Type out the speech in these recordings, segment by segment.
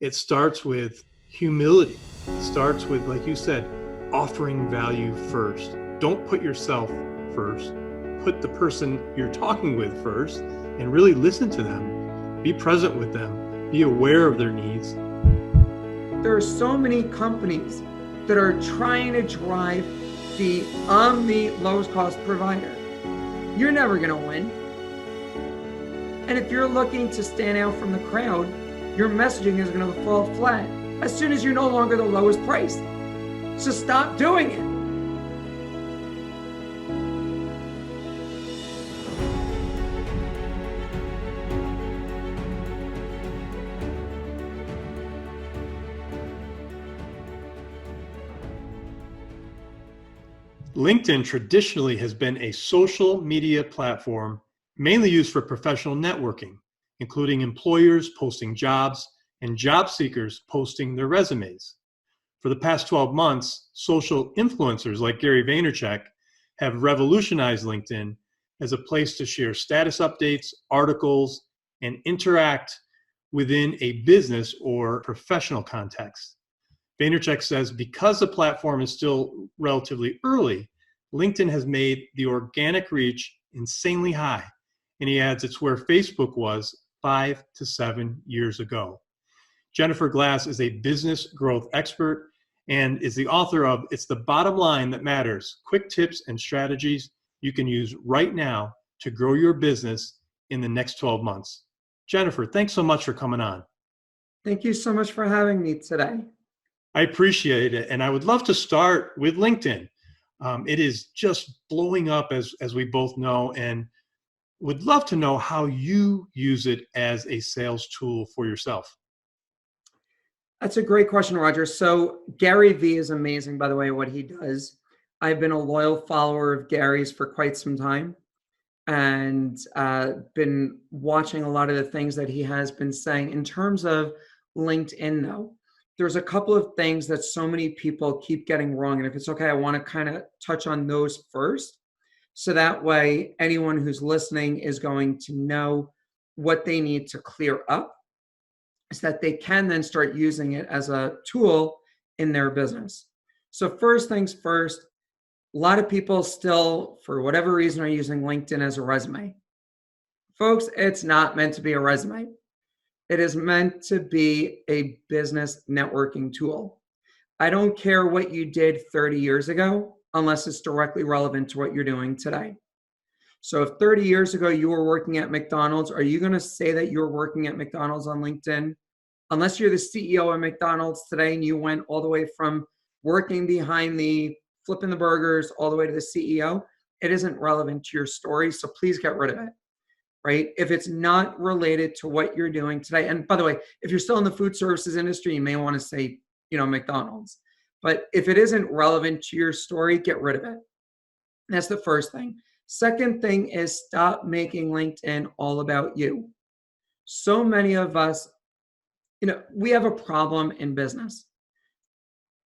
It starts with humility. It starts with, like you said, offering value first. Don't put yourself first. Put the person you're talking with first and really listen to them. Be present with them. Be aware of their needs. There are so many companies that are trying to drive I'm the lowest cost provider. You're never going to win. And if you're looking to stand out from the crowd, your messaging is going to fall flat as soon as you're no longer the lowest price. So stop doing it. LinkedIn traditionally has been a social media platform mainly used for professional networking, including employers posting jobs and job seekers posting their resumes. For the past 12 months, social influencers like Gary Vaynerchuk have revolutionized LinkedIn as a place to share status updates, articles, and interact within a business or professional context. Vaynerchuk says because the platform is still relatively early, LinkedIn has made the organic reach insanely high. And he adds it's where Facebook was 5 to 7 years ago. Jennifer Glass is a business growth expert and is the author of It's the Bottom Line That Matters, Quick Tips and Strategies You Can Use Right Now to Grow Your Business in the Next 12 Months. Jennifer, thanks so much for coming on. Thank you so much for having me today. I appreciate it. And I would love to start with LinkedIn. It is just blowing up, as we both know, and would love to know how you use it as a sales tool for yourself. That's a great question, Roger. So Gary V is amazing, by the way, what he does. I've been a loyal follower of Gary's for quite some time and been watching a lot of the things that he has been saying. In terms of LinkedIn, though, there's a couple of things that so many people keep getting wrong. And if it's okay, I want to kind of touch on those first. So that way, anyone who's listening is going to know what they need to clear up so that they can then start using it as a tool in their business. So first things first, a lot of people still, for whatever reason, are using LinkedIn as a resume. Folks, it's not meant to be a resume. It is meant to be a business networking tool. I don't care what you did 30 years ago, unless it's directly relevant to what you're doing today. So if 30 years ago you were working at McDonald's, are you going to say that you're working at McDonald's on LinkedIn? Unless you're the CEO of McDonald's today and you went all the way from working behind the flipping the burgers all the way to the CEO, it isn't relevant to your story. So please get rid of it, right? If it's not related to what you're doing today. And by the way, if you're still in the food services industry, you may want to say, McDonald's. But if it isn't relevant to your story, get rid of it. That's the first thing. Second thing is stop making LinkedIn all about you. So many of us, we have a problem in business.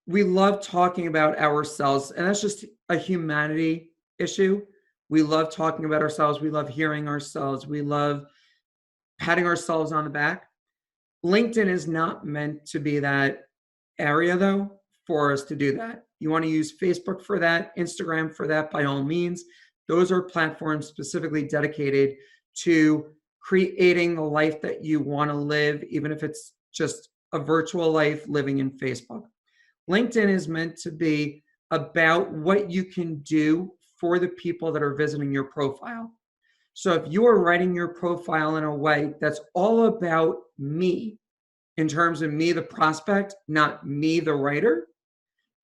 We love talking about ourselves, and that's just a humanity issue. We love talking about ourselves. We love hearing ourselves. We love patting ourselves on the back. LinkedIn is not meant to be that area, though, for us to do that. You want to use Facebook for that, Instagram for that, by all means. Those are platforms specifically dedicated to creating the life that you want to live, even if it's just a virtual life living in Facebook. LinkedIn is meant to be about what you can do for the people that are visiting your profile. So if you are writing your profile in a way that's all about me, in terms of me, the prospect, not me, the writer,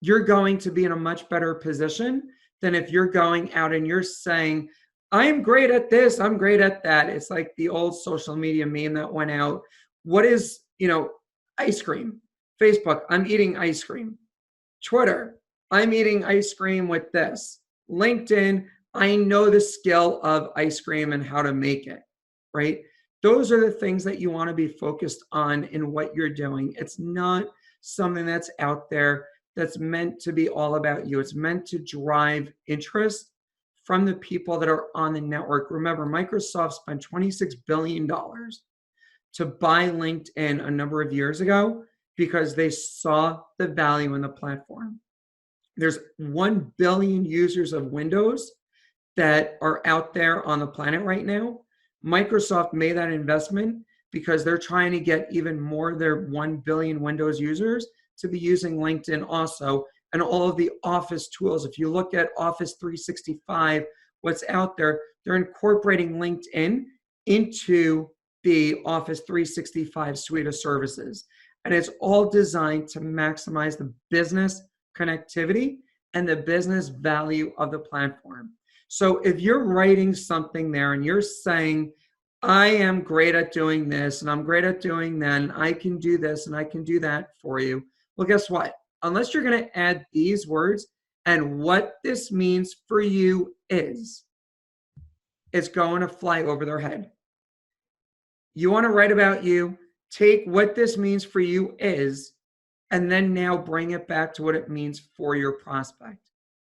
you're going to be in a much better position than if you're going out and you're saying, I'm great at this, I'm great at that. It's like the old social media meme that went out. What is, ice cream? Facebook, I'm eating ice cream. Twitter, I'm eating ice cream with this. LinkedIn, I know the skill of ice cream and how to make it, right? Those are the things that you want to be focused on in what you're doing. It's not something that's out there that's meant to be all about you. It's meant to drive interest from the people that are on the network. Remember, Microsoft spent $26 billion to buy LinkedIn a number of years ago because they saw the value in the platform. There's 1 billion users of Windows that are out there on the planet right now. Microsoft made that investment because they're trying to get even more of their 1 billion Windows users to be using LinkedIn also, and all of the Office tools. If you look at Office 365, what's out there, they're incorporating LinkedIn into the Office 365 suite of services. And it's all designed to maximize the business connectivity and the business value of the platform. So if you're writing something there and you're saying, I am great at doing this and I'm great at doing that, and I can do this and I can do that for you. Well, guess what? Unless you're going to add these words and what this means for you is, it's going to fly over their head. You want to write about you, take what this means for you is, and then now bring it back to what it means for your prospect.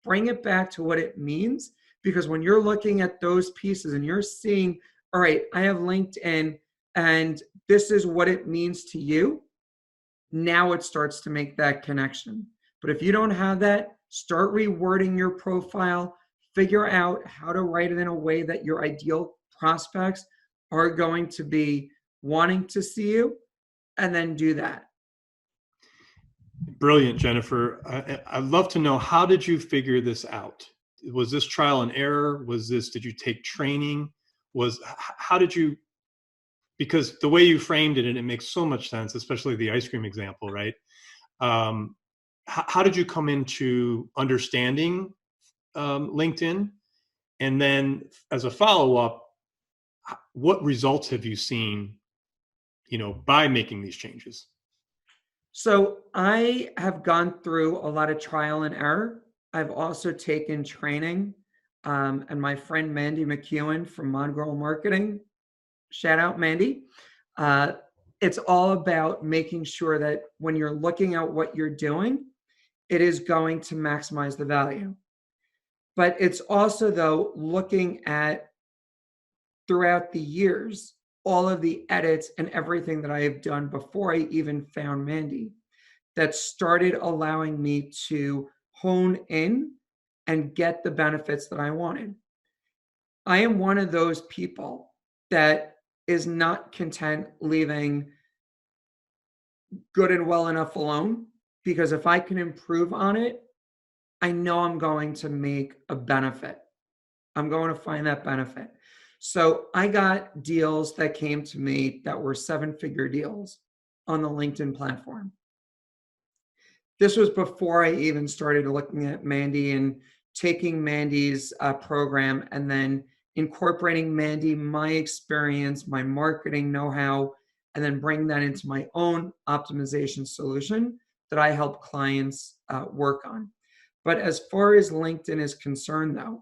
Bring it back to what it means, because when you're looking at those pieces and you're seeing, all right, I have LinkedIn and this is what it means to you, now it starts to make that connection. But if you don't have that, start rewording your profile, figure out how to write it in a way that your ideal prospects are going to be wanting to see you, and then do that. Brilliant, Jennifer. I'd love to know, how did you figure this out? Was this trial and error? Did you take training? How did you, because the way you framed it, and it makes so much sense, especially the ice cream example, right? How did you come into understanding LinkedIn? And then as a follow-up, what results have you seen, by making these changes? So I have gone through a lot of trial and error. I've also taken training, and my friend Mandy McEwen from Bridal Marketing, shout out Mandy. It's all about making sure that when you're looking at what you're doing, it is going to maximize the value. But it's also, though, looking at throughout the years, all of the edits and everything that I have done before I even found Mandy, that started allowing me to hone in and get the benefits that I wanted. I am one of those people that is not content leaving good and well enough alone, because if I can improve on it, I know I'm going to make a benefit. I'm going to find that benefit. So I got deals that came to me that were 7-figure deals on the LinkedIn platform. This was before I even started looking at Mandy and taking Mandy's program, and then incorporating Mandy, my experience, my marketing know-how, and then bring that into my own optimization solution that I help clients work on. But as far as LinkedIn is concerned, though,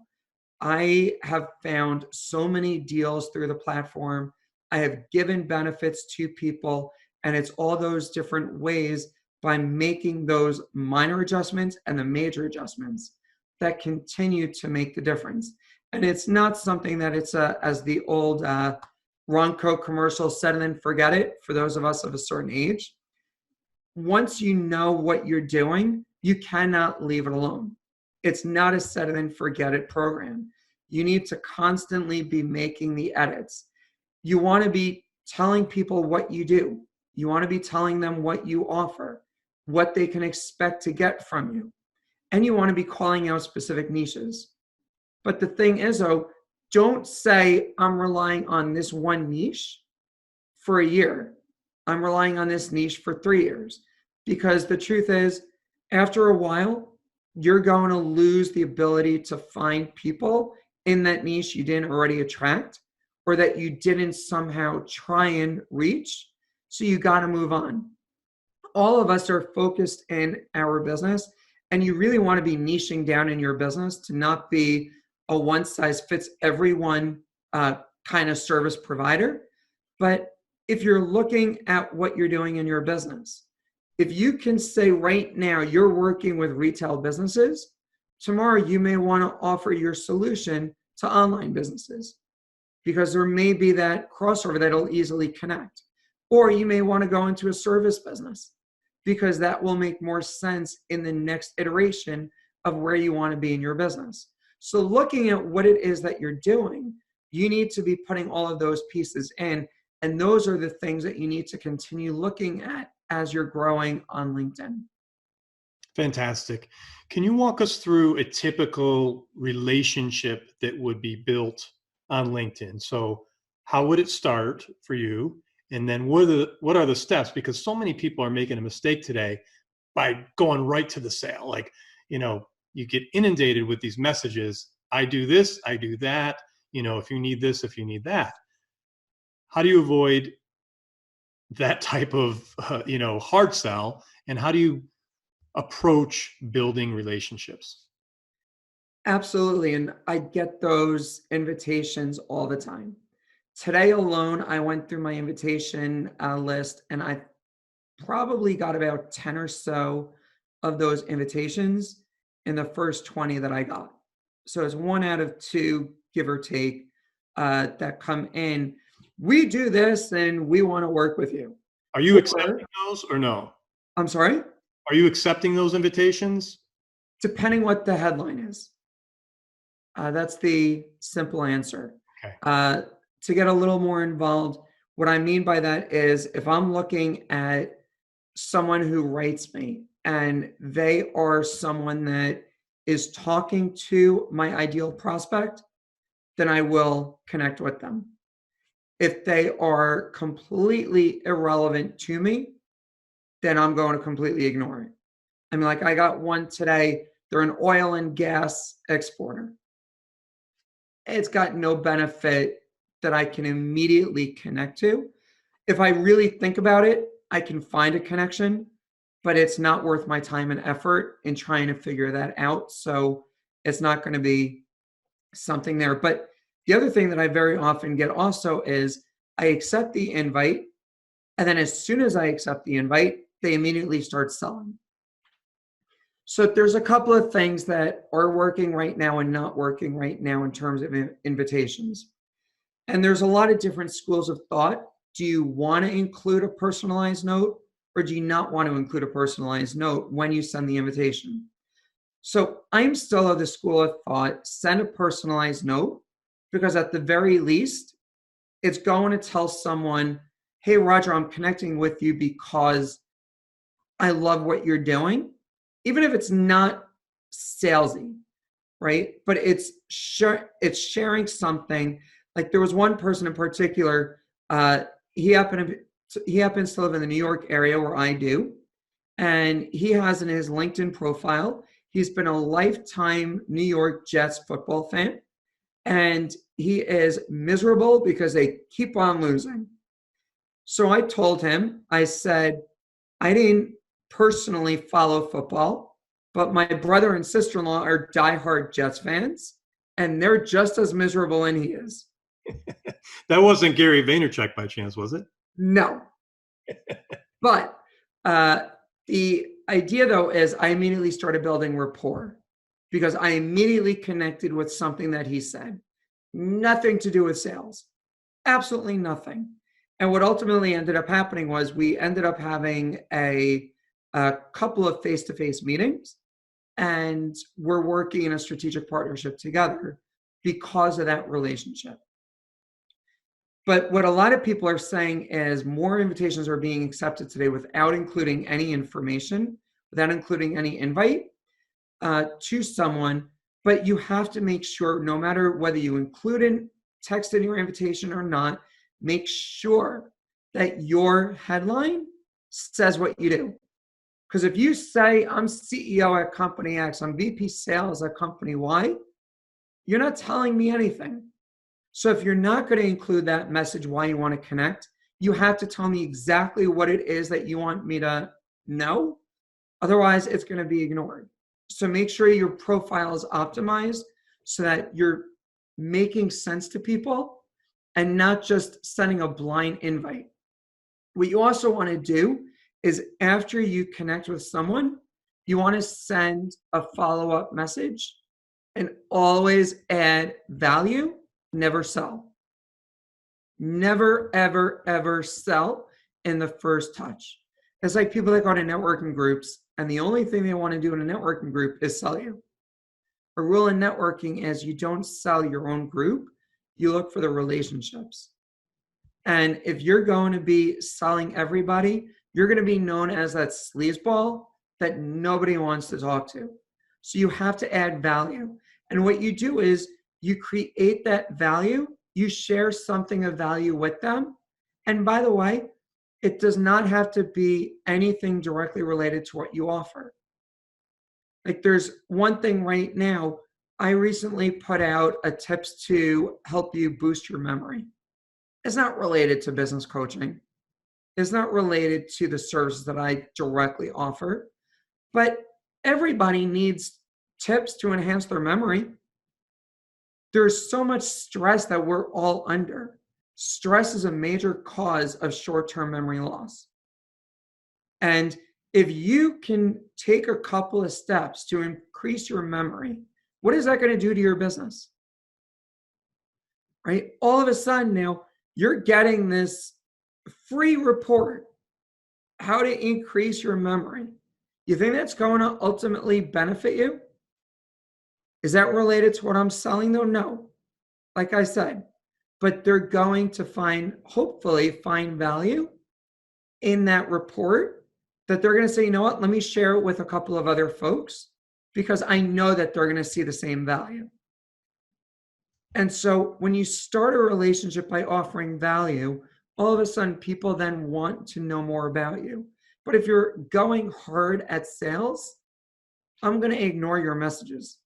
I have found so many deals through the platform. I have given benefits to people, and it's all those different ways by making those minor adjustments and the major adjustments that continue to make the difference. And it's not something that it's as the old Ronco commercial, set and then forget it, for those of us of a certain age. Once you know what you're doing, you cannot leave it alone. It's not a set and then forget it program. You need to constantly be making the edits. You want to be telling people what you do. You want to be telling them what you offer, what they can expect to get from you. And you want to be calling out specific niches. But the thing is, though, don't say, I'm relying on this one niche for a year. I'm relying on this niche for 3 years. Because the truth is, after a while, you're going to lose the ability to find people in that niche you didn't already attract, or that you didn't somehow try and reach. So you got to move on. All of us are focused in our business, and you really want to be niching down in your business to not be a one-size-fits-everyone kind of service provider. But if you're looking at what you're doing in your business, if you can say right now you're working with retail businesses, tomorrow you may want to offer your solution to online businesses, because there may be that crossover that'll easily connect. Or you may want to go into a service business because that will make more sense in the next iteration of where you want to be in your business. So looking at what it is that you're doing, you need to be putting all of those pieces in. And those are the things that you need to continue looking at as you're growing on LinkedIn. Fantastic. Can you walk us through a typical relationship that would be built on LinkedIn? So how would it start for you? And then what are the steps? Because so many people are making a mistake today by going right to the sale. Like, you get inundated with these messages. I do this, I do that. If you need this, if you need that. How do you avoid that type of, hard sell? And how do you approach building relationships? Absolutely. And I get those invitations all the time. Today alone, I went through my invitation list and I probably got about 10 or so of those invitations in the first 20 that I got. So it's 1 out of 2, give or take, that come in. We do this and we want to work with you. Are you accepting those or no? I'm sorry? Are you accepting those invitations? Depending what the headline is. That's the simple answer. Okay. To get a little more involved, what I mean by that is if I'm looking at someone who writes me and they are someone that is talking to my ideal prospect, then I will connect with them. If they are completely irrelevant to me, then I'm going to completely ignore it. I mean, like I got one today, they're an oil and gas exporter. It's got no benefit that I can immediately connect to. If I really think about it, I can find a connection, but it's not worth my time and effort in trying to figure that out. So it's not going to be something there. But the other thing that I very often get also is I accept the invite. And then as soon as I accept the invite, they immediately start selling. So there's a couple of things that are working right now and not working right now in terms of invitations. And there's a lot of different schools of thought. Do you want to include a personalized note or do you not want to include a personalized note when you send the invitation? So I'm still of the school of thought, send a personalized note because at the very least, it's going to tell someone, hey, Roger, I'm connecting with you because I love what you're doing. Even if it's not salesy, right? But it's sharing something. Like there was one person in particular, he happens to live in the New York area where I do. And he has in his LinkedIn profile, he's been a lifetime New York Jets football fan. And he is miserable because they keep on losing. So I told him, I said, I didn't personally follow football, but my brother and sister-in-law are diehard Jets fans, and they're just as miserable as he is. That wasn't Gary Vaynerchuk by chance, was it? No. But the idea, though, is I immediately started building rapport because I immediately connected with something that he said. Nothing to do with sales. Absolutely nothing. And what ultimately ended up happening was we ended up having a couple of face-to-face meetings, and we're working in a strategic partnership together because of that relationship. But what a lot of people are saying is more invitations are being accepted today without including any information, without including any invite to someone. But you have to make sure, no matter whether you include in text in your invitation or not, make sure that your headline says what you do. Because if you say, I'm CEO at company X, I'm VP sales at company Y, you're not telling me anything. So if you're not going to include that message why you want to connect, you have to tell me exactly what it is that you want me to know. Otherwise, it's going to be ignored. So make sure your profile is optimized so that you're making sense to people and not just sending a blind invite. What you also want to do is after you connect with someone, you want to send a follow-up message and always add value, never sell. Never, ever, ever sell. in the first touch. It's like people that go to networking groups, and the only thing they want to do in a networking group is sell you. A rule in networking is you don't sell your own group, you look for the relationships. And if you're going to be selling everybody, you're going to be known as that sleazeball that nobody wants to talk to. So you have to add value. And what you do is you create that value, you share something of value with them. And by the way, it does not have to be anything directly related to what you offer. Like there's one thing right now, I recently put out a tips to help you boost your memory. It's not related to business coaching. It's not related to the services that I directly offer, but everybody needs tips to enhance their memory. There's so much stress that we're all under. Stress is a major cause of short-term memory loss. And if you can take a couple of steps to increase your memory, what is that going to do to your business? Right? All of a sudden now, you're getting this free report, how to increase your memory. You think that's going to ultimately benefit you? Is that related to what I'm selling though? No. Like I said, but they're going to hopefully find value in that report that they're going to say, you know what, let me share it with a couple of other folks because I know that they're going to see the same value. And so when you start a relationship by offering value, all of a sudden people then want to know more about you. But if you're going hard at sales, I'm going to ignore your messages.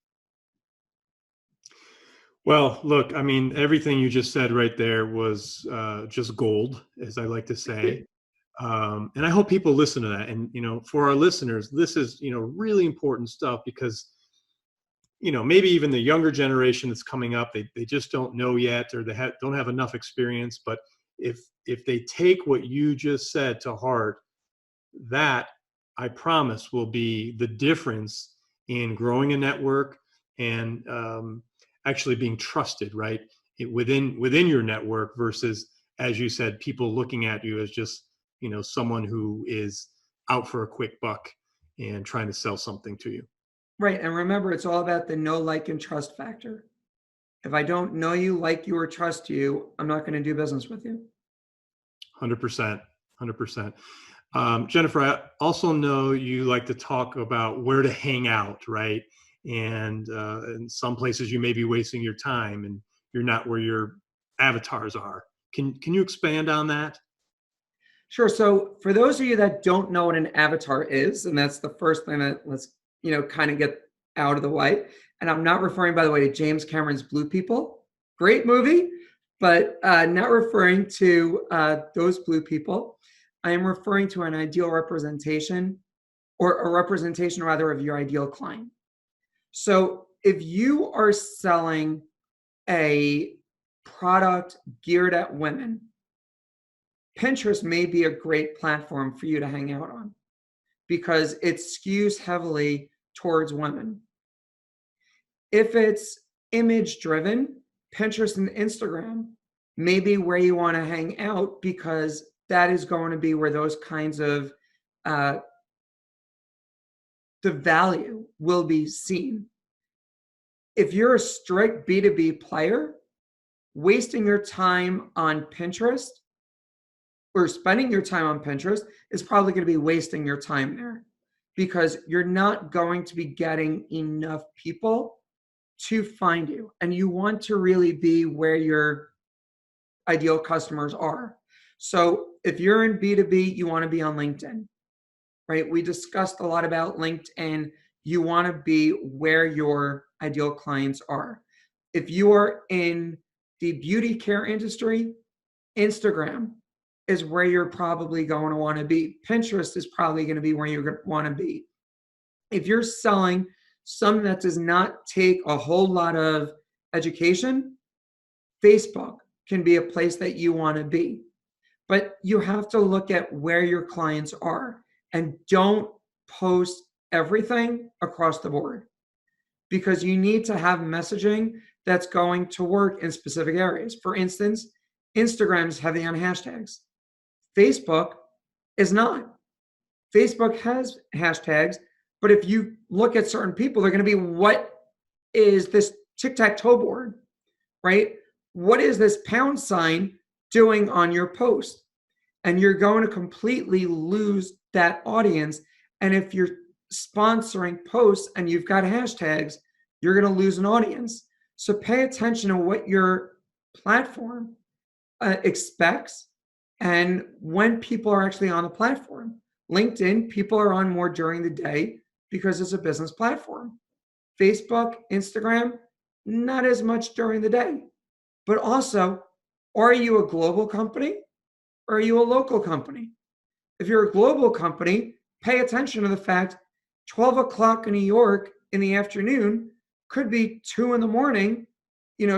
Well, look, I mean, everything you just said right there was just gold, as I like to say. And I hope people listen to that. And, for our listeners, this is, really important stuff because, maybe even the younger generation that's coming up, they just don't know yet, or they don't have enough experience. But if they take what you just said to heart, that I promise will be the difference in growing a network and actually being trusted, right? Within your network versus, as you said, people looking at you as just, someone who is out for a quick buck and trying to sell something to you. Right. And remember, it's all about the know, like, and trust factor. If I don't know you, like you, or trust you, I'm not going to do business with you. 100%. 100%. Jennifer, I also know you like to talk about where to hang out, right? And in some places you may be wasting your time and you're not where your avatars are. Can you expand on that? Sure. So for those of you that don't know what an avatar is, and that's the first thing that let's, kind of get out of the way. And I'm not referring, by the way, to James Cameron's Blue People. Great movie, but not referring to those blue people. I am referring to an ideal representation, or a representation rather of your ideal client. So if you are selling a product geared at women, Pinterest may be a great platform for you to hang out on because it skews heavily towards women. If it's image driven, Pinterest and Instagram may be where you want to hang out because that is going to be where those kinds of the value will be seen. If you're a strict B2B player, wasting your time on Pinterest or spending your time on Pinterest is probably going to be wasting your time there because you're not going to be getting enough people to find you. And you want to really be where your ideal customers are. So if you're in B2B, you want to be on LinkedIn, right? We discussed a lot about LinkedIn. You want to be where your ideal clients are. If you are in the beauty care industry, Instagram is where you're probably going to want to be. Pinterest is probably going to be where you're going to want to be. If you're selling something that does not take a whole lot of education, Facebook can be a place that you want to be. But you have to look at where your clients are and don't post everything across the board because you need to have messaging that's going to work in specific areas. For instance, Instagram's heavy on hashtags. Facebook is not. Facebook has hashtags, but if you look at certain people, they're going to be, what is this tic-tac-toe board, right? What is this pound sign doing on your post? And you're going to completely lose that audience. And if you're sponsoring posts and you've got hashtags, you're going to lose an audience. So pay attention to what your platform expects and when people are actually on the platform. LinkedIn, people are on more during the day because it's a business platform. Facebook, Instagram, not as much during the day. But also, are you a global company or are you a local company? If you're a global company, pay attention to the fact 12 o'clock in New York in the afternoon could be 2 in the morning,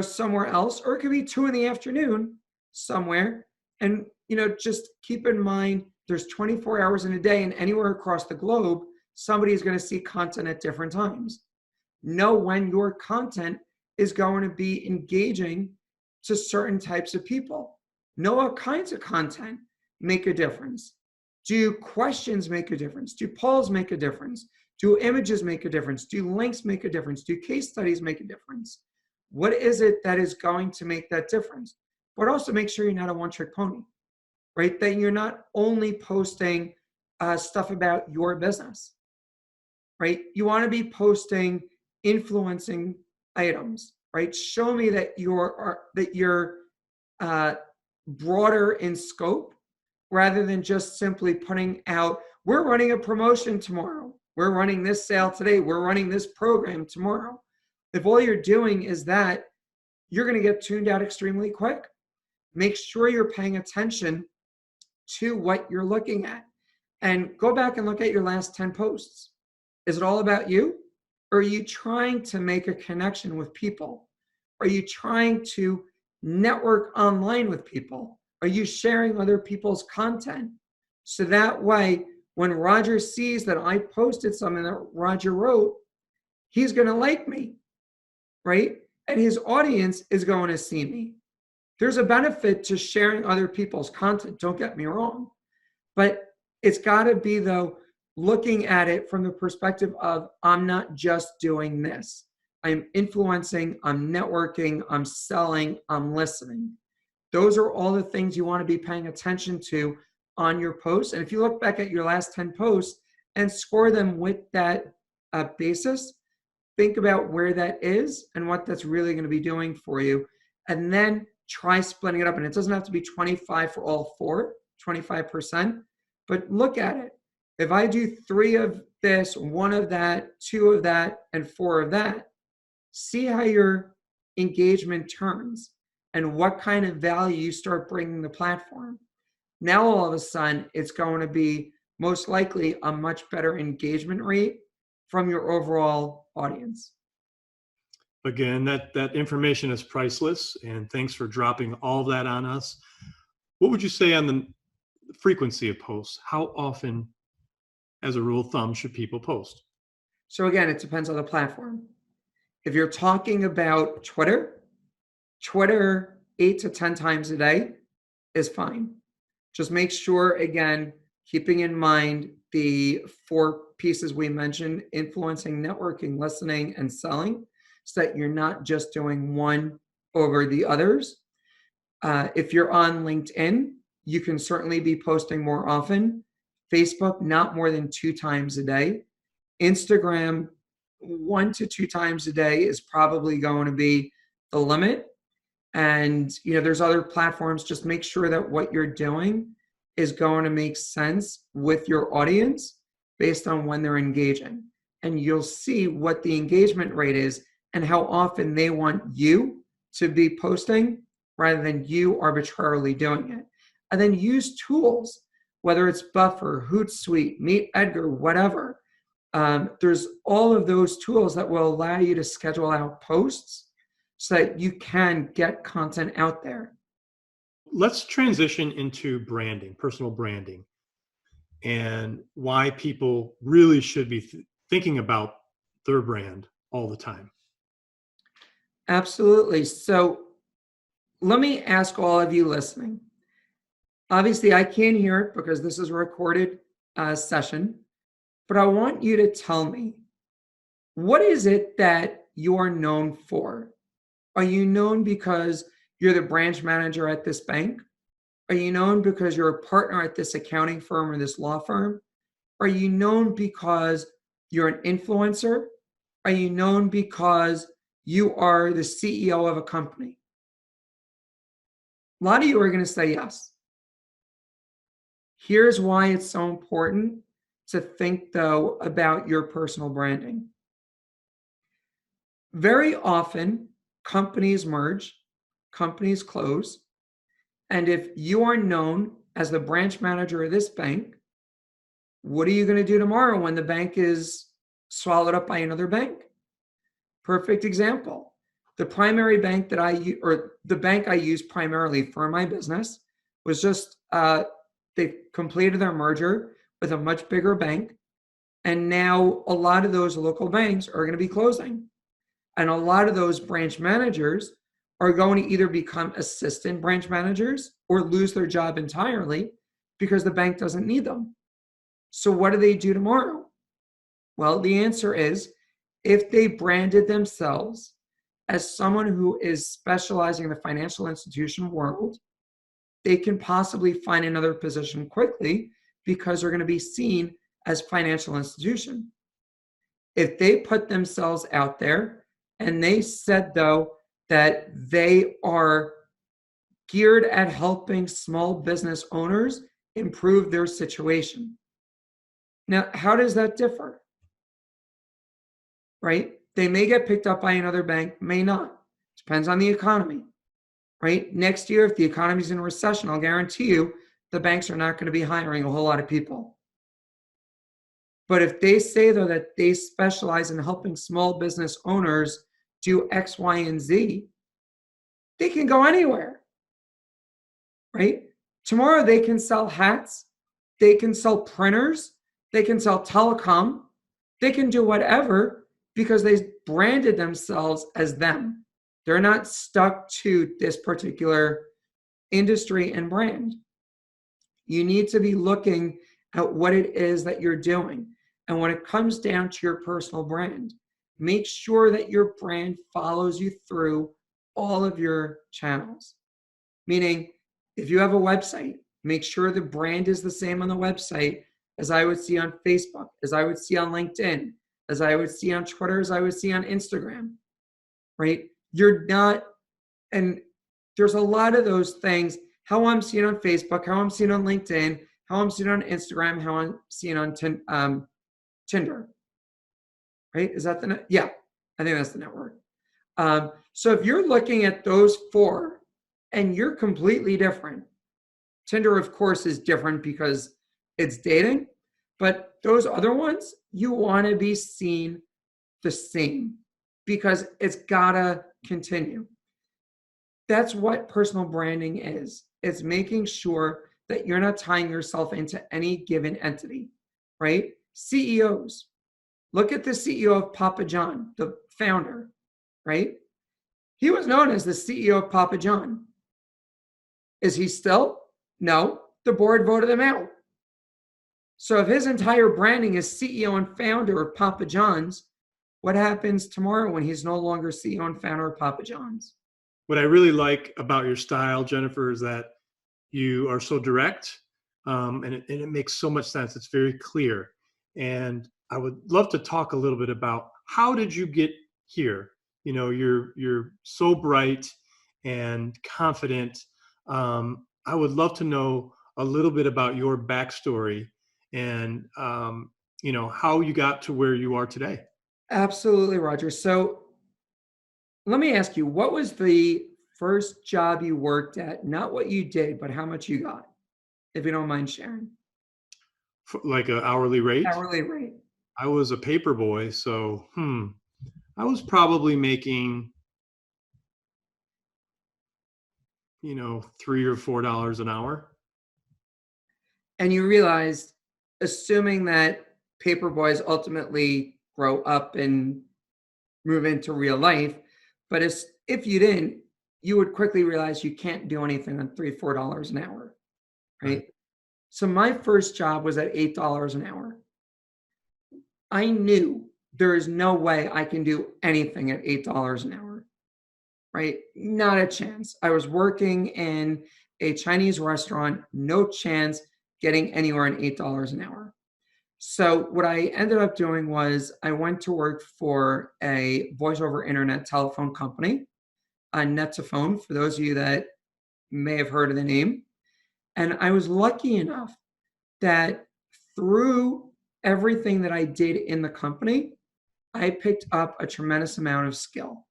somewhere else, or it could be 2 in the afternoon somewhere. And, just keep in mind, there's 24 hours in a day, and anywhere across the globe, somebody is going to see content at different times. Know when your content is going to be engaging to certain types of people. Know what kinds of content make a difference. Do questions make a difference? Do polls make a difference? Do images make a difference? Do links make a difference? Do case studies make a difference? What is it that is going to make that difference? But also make sure you're not a one-trick pony, right? That you're not only posting stuff about your business, right? You want to be posting influencing items, right? Show me that you're broader in scope rather than just simply putting out, we're running a promotion tomorrow. We're running this sale today. We're running this program tomorrow. If all you're doing is that, you're going to get tuned out extremely quick. Make sure you're paying attention to what you're looking at. And go back and look at your last 10 posts. Is it all about you? Or are you trying to make a connection with people? Are you trying to network online with people? Are you sharing other people's content? So that way, when Roger sees that I posted something that Roger wrote, he's going to like me, right? And his audience is going to see me. There's a benefit to sharing other people's content, don't get me wrong. But it's got to be, though, looking at it from the perspective of, I'm not just doing this. I'm influencing, I'm networking, I'm selling, I'm listening. Those are all the things you want to be paying attention to on your posts. And if you look back at your last 10 posts and score them with that basis, think about where that is and what that's really going to be doing for you. And then try splitting it up. And it doesn't have to be 25 for all four, 25%, but look at it. If I do 3 of this, 1 of that, 2 of that, and 4 of that, see how your engagement turns and what kind of value you start bringing the platform. Now, all of a sudden, it's going to be most likely a much better engagement rate from your overall audience. Again, that information is priceless, and thanks for dropping all that on us. What would you say on the frequency of posts? How often, as a rule of thumb, should people post? So again, it depends on the platform. If you're talking about Twitter 8 to 10 times a day is fine. Just make sure, again, keeping in mind the 4 pieces we mentioned: influencing, networking, listening, and selling, so that you're not just doing one over the others. If you're on LinkedIn, you can certainly be posting more often. Facebook, not more than 2 times a day. Instagram, 1 to 2 times a day is probably going to be the limit. And there's other platforms. Just make sure that what you're doing is going to make sense with your audience based on when they're engaging. And you'll see what the engagement rate is and how often they want you to be posting rather than you arbitrarily doing it. And then use tools, whether it's Buffer, Hootsuite, Meet Edgar, whatever. There's all of those tools that will allow you to schedule out posts so that you can get content out there. Let's transition into branding, personal branding, and why people really should be thinking about their brand all the time. Absolutely. So let me ask all of you listening, Obviously, I can't hear it because this is a recorded session, but I want you to tell me, what is it that you are known for? Are you known because you're the branch manager at this bank? Are you known because you're a partner at this accounting firm or this law firm? Are you known because you're an influencer? Are you known because you are the CEO of a company? A lot of you are going to say yes. Here's why it's so important to think, though, about your personal branding. Very often, companies merge, companies close, and if you are known as the branch manager of this bank, what are you going to do tomorrow when the bank is swallowed up by another bank? Perfect example. The primary bank that the bank I use primarily for my business was just, they completed their merger with a much bigger bank. And now a lot of those local banks are going to be closing. And a lot of those branch managers are going to either become assistant branch managers or lose their job entirely because the bank doesn't need them. So what do they do tomorrow? Well, the answer is, if they branded themselves as someone who is specializing in the financial institution world, they can possibly find another position quickly because they're going to be seen as financial institution. If they put themselves out there and they said, though, that they are geared at helping small business owners improve their situation. Now, how does that differ? Right? They may get picked up by another bank, may not. Depends on the economy. Right? Next year, if the economy's in a recession, I'll guarantee you the banks are not going to be hiring a whole lot of people. But if they say, though, that they specialize in helping small business owners do X, Y, and Z, they can go anywhere. Right? Tomorrow they can sell hats, they can sell printers, they can sell telecom, they can do whatever because they branded themselves as them. They're not stuck to this particular industry and brand. You need to be looking at what it is that you're doing. And when it comes down to your personal brand, make sure that your brand follows you through all of your channels. Meaning, if you have a website, make sure the brand is the same on the website as I would see on Facebook, as I would see on LinkedIn, as I would see on Twitter, as I would see on Instagram, right? You're not, and there's a lot of those things, how I'm seen on Facebook, how I'm seen on LinkedIn, how I'm seen on Instagram, how I'm seen on Tinder, right? Is that the, yeah, I think that's the network. So if you're looking at those four and you're completely different, Tinder, of course, is different because it's dating, but those other ones, you want to be seen the same because it's gotta continue. That's what personal branding is. It's making sure that you're not tying yourself into any given entity, right? CEOs. Look at the CEO of Papa John, the founder, right? He was known as the CEO of Papa John. Is he still? No, the board voted him out. So if his entire branding is CEO and founder of Papa John's, what happens tomorrow when he's no longer CEO and founder of Papa John's? What I really like about your style, Jennifer, is that you are so direct, and it makes so much sense. It's very clear. And I would love to talk a little bit about, how did you get here? You know, you're so bright and confident. I would love to know a little bit about your backstory and you know, how you got to where you are today. Absolutely, Roger. So let me ask you, what was the first job you worked at? Not what you did, but how much you got, if you don't mind sharing. Like an hourly rate? Hourly rate. I was a paper boy, so I was probably making, you know, $3 or $4 an hour. And you realized, assuming that paper boys ultimately grow up and move into real life, but if you didn't, you would quickly realize you can't do anything on $3, $4 an hour. right? So my first job was at $8 an hour. I knew there is no way I can do anything at $8 an hour, right? Not a chance. I was working in a Chinese restaurant, no chance getting anywhere in $8 an hour. So what I ended up doing was I went to work for a voice over internet telephone company, Net2Phone, for those of you that may have heard of the name. And I was lucky enough that through everything that I did in the company, I picked up a tremendous amount of skill.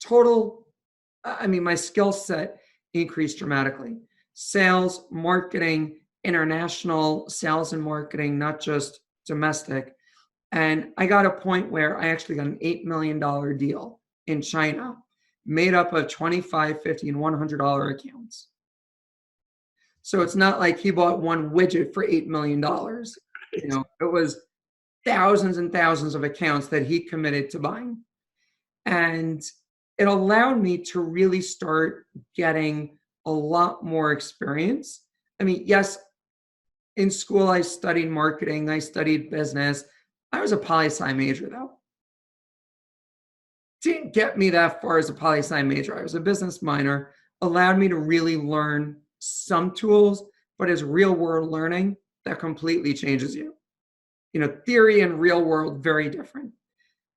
My skill set increased dramatically. Sales, marketing, international sales and marketing, not just domestic. And I got a point where I actually got an $8 million deal in China, made up of $25, $50, and $100 accounts. So it's not like he bought one widget for $8 million. It was thousands and thousands of accounts that he committed to buying. And it allowed me to really start getting a lot more experience. Yes, in school I studied marketing, I studied business. I was a poli-sci major though. Didn't get me that far as a poli-sci major. I was a business minor, allowed me to really learn some tools, but as real world learning, that completely changes you. Theory and real world, very different.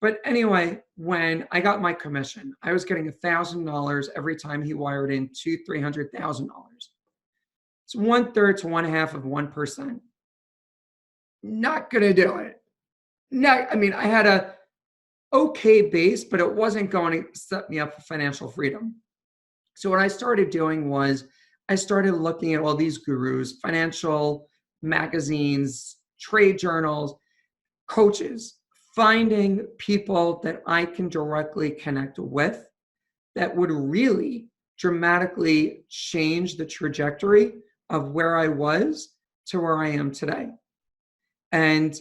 But anyway, when I got my commission, I was getting $1,000 every time he wired in $300,000. It's 1/3 to 1/2 of 1%. Not gonna do it. I had a okay base, but it wasn't going to set me up for financial freedom. So what I started doing was I started looking at all these gurus, financial magazines, trade journals, coaches, finding people that I can directly connect with that would really dramatically change the trajectory of where I was to where I am today. And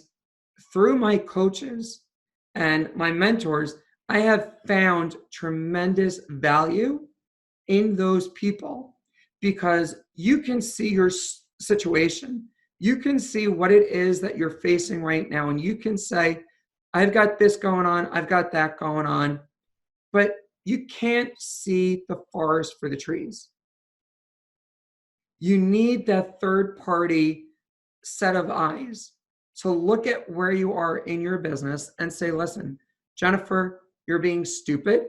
through my coaches and my mentors, I have found tremendous value in those people because you can see your situation. You can see what it is that you're facing right now, and you can say, I've got this going on, I've got that going on, but you can't see the forest for the trees. You need that third party set of eyes to look at where you are in your business and say, listen, Jennifer, you're being stupid.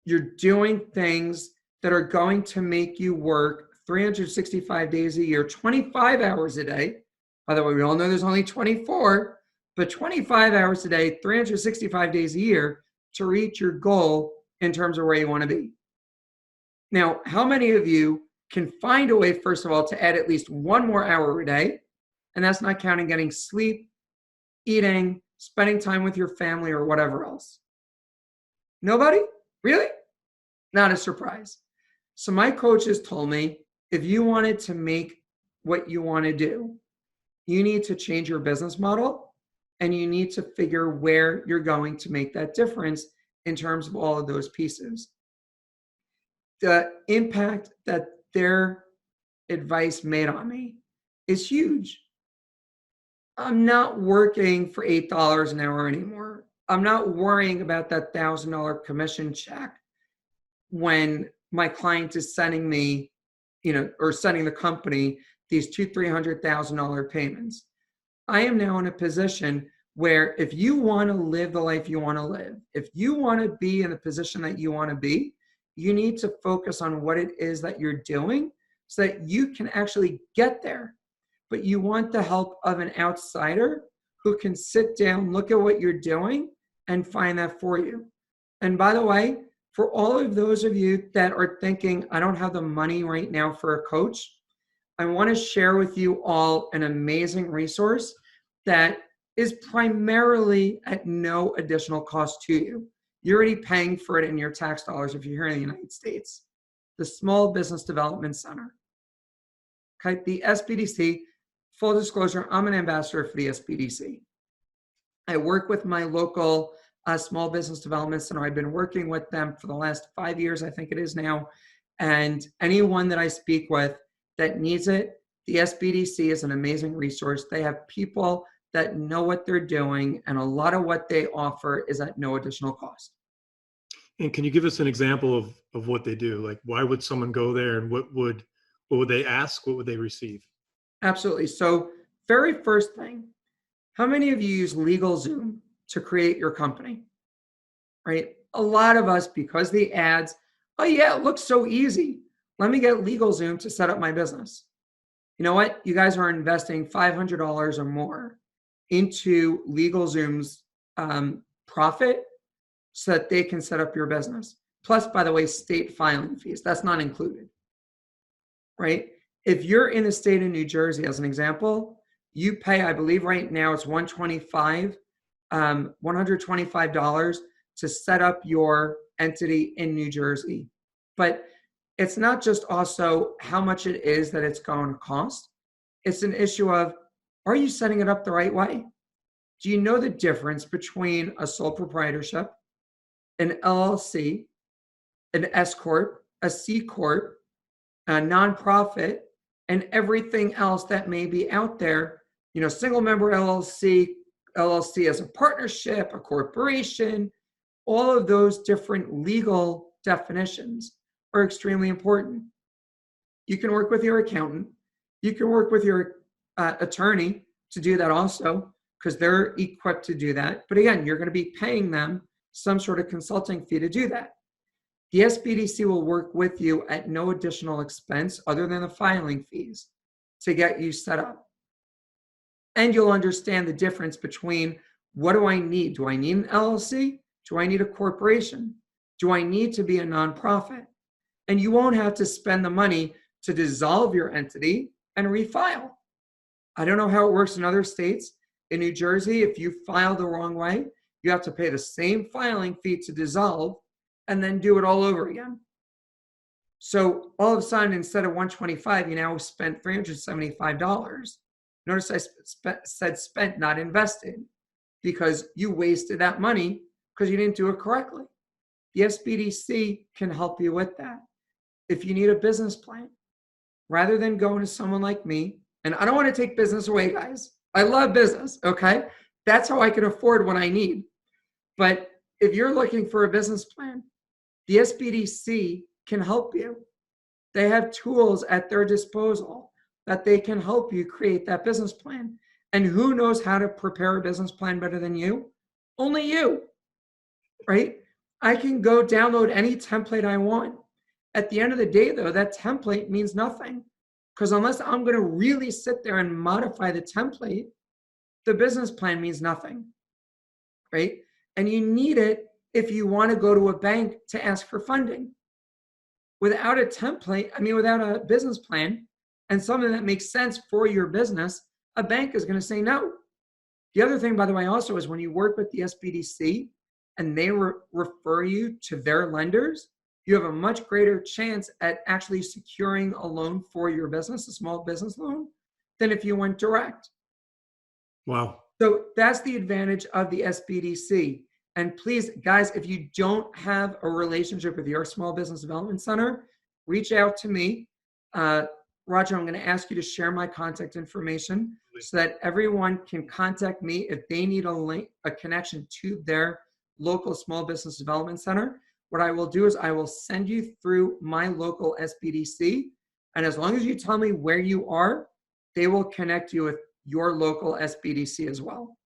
You're doing things that are going to make you work 365 days a year, 25 hours a day. By the way, we all know there's only 24, but 25 hours a day, 365 days a year to reach your goal in terms of where you want to be. Now, how many of you can find a way, first of all, to add at least one more hour a day? And that's not counting getting sleep, eating, spending time with your family, or whatever else. Nobody? Really? Not a surprise. So my coaches told me, if you wanted to make what you want to do, you need to change your business model and you need to figure where you're going to make that difference in terms of all of those pieces. The impact that their advice made on me is huge. I'm not working for $8 an hour anymore. I'm not worrying about that $1,000 commission check when my client is sending me, or sending the company these $200,000-$300,000 payments. I am now in a position where if you want to live the life you want to live, if you want to be in the position that you want to be, you need to focus on what it is that you're doing so that you can actually get there. But you want the help of an outsider who can sit down, look at what you're doing, and find that for you. And by the way, for all of those of you that are thinking, I don't have the money right now for a coach, I want to share with you all an amazing resource that is primarily at no additional cost to you. You're already paying for it in your tax dollars if you're here in the United States. The Small Business Development Center. Okay, the SBDC, full disclosure, I'm an ambassador for the SBDC. I work with my local Small Business Development Center. I've been working with them for the last 5 years, I think it is now. And anyone that I speak with that needs it, the SBDC is an amazing resource. They have people that know what they're doing, and a lot of what they offer is at no additional cost. And can you give us an example of what they do? Like, why would someone go there, and what would they ask? What would they receive? Absolutely. So, very first thing, how many of you use LegalZoom to create your company? Right? A lot of us, because the ads, oh yeah, it looks so easy. Let me get LegalZoom to set up my business. You know what? You guys are investing $500 or more into LegalZoom's profit so that they can set up your business. Plus, by the way, state filing fees. That's not included, right? If you're in the state of New Jersey, as an example, you pay, I believe right now it's $125 to set up your entity in New Jersey. But it's not just also how much it is that it's going to cost. It's an issue of, are you setting it up the right way? Do you know the difference between a sole proprietorship, an LLC, an S Corp, a C Corp, a nonprofit, and everything else that may be out there? You know, single member LLC, LLC as a partnership, a corporation, all of those different legal definitions are extremely important. You can work with your accountant. You can work with your attorney to do that also, because they're equipped to do that. But again, you're going to be paying them some sort of consulting fee to do that. The SBDC will work with you at no additional expense other than the filing fees to get you set up. And you'll understand the difference between, what do I need? Do I need an LLC? Do I need a corporation? Do I need to be a nonprofit? And you won't have to spend the money to dissolve your entity and refile. I don't know how it works in other states. In New Jersey, if you file the wrong way, you have to pay the same filing fee to dissolve and then do it all over again. So all of a sudden, instead of $125, you now spent $375. Notice I said spent, not invested, because you wasted that money because you didn't do it correctly. The SBDC can help you with that. If you need a business plan, rather than going to someone like me, and I don't want to take business away, guys. I love business, okay? That's how I can afford what I need. But if you're looking for a business plan, the SBDC can help you. They have tools at their disposal that they can help you create that business plan. And who knows how to prepare a business plan better than you? Only you, right? I can go download any template I want. At the end of the day, though, that template means nothing, because unless I'm going to really sit there and modify the template, the business plan means nothing, right? And you need it if you want to go to a bank to ask for funding. Without a template, without a business plan and something that makes sense for your business, a bank is going to say no. The other thing, by the way, also is when you work with the SBDC and they refer you to their lenders, you have a much greater chance at actually securing a loan for your business, a small business loan, than if you went direct. Wow. So that's the advantage of the SBDC. And please, guys, if you don't have a relationship with your Small Business Development Center, reach out to me. Roger, I'm going to ask you to share my contact information so that everyone can contact me if they need a link, a connection to their local Small Business Development Center. What I will do is I will send you through my local SBDC. And as long as you tell me where you are, they will connect you with your local SBDC as well.